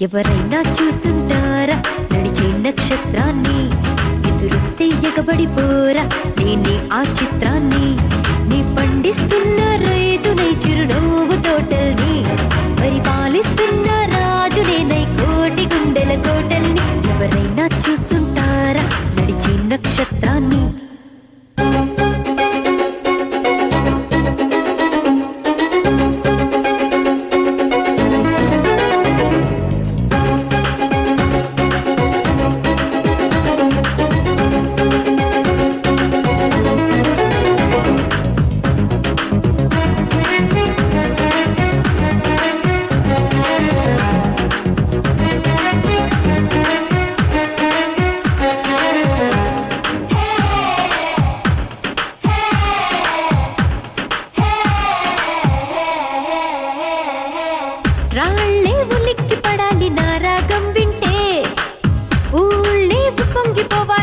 ఎవరైనా చూసుంటారా నడిచే నక్షత్రాన్ని, ఎదురుస్తే ఎగబడిపోరా నేనే ఆ చిత్రాన్ని, నీ పండిస్తున్న రైతునై చిరునవ్వు తోటల్ని, పరిపాలిస్తున్న రాజునేనై కోటి గుండెల కోటల్ని, ఎవరైనా చూసుంటారా నడిచే నక్షత్రాన్ని. రాళ్ళే ఉలిక్కి పడాలి నా రాగం వింటే, ఊళ్ళే పొంగిపోవాలి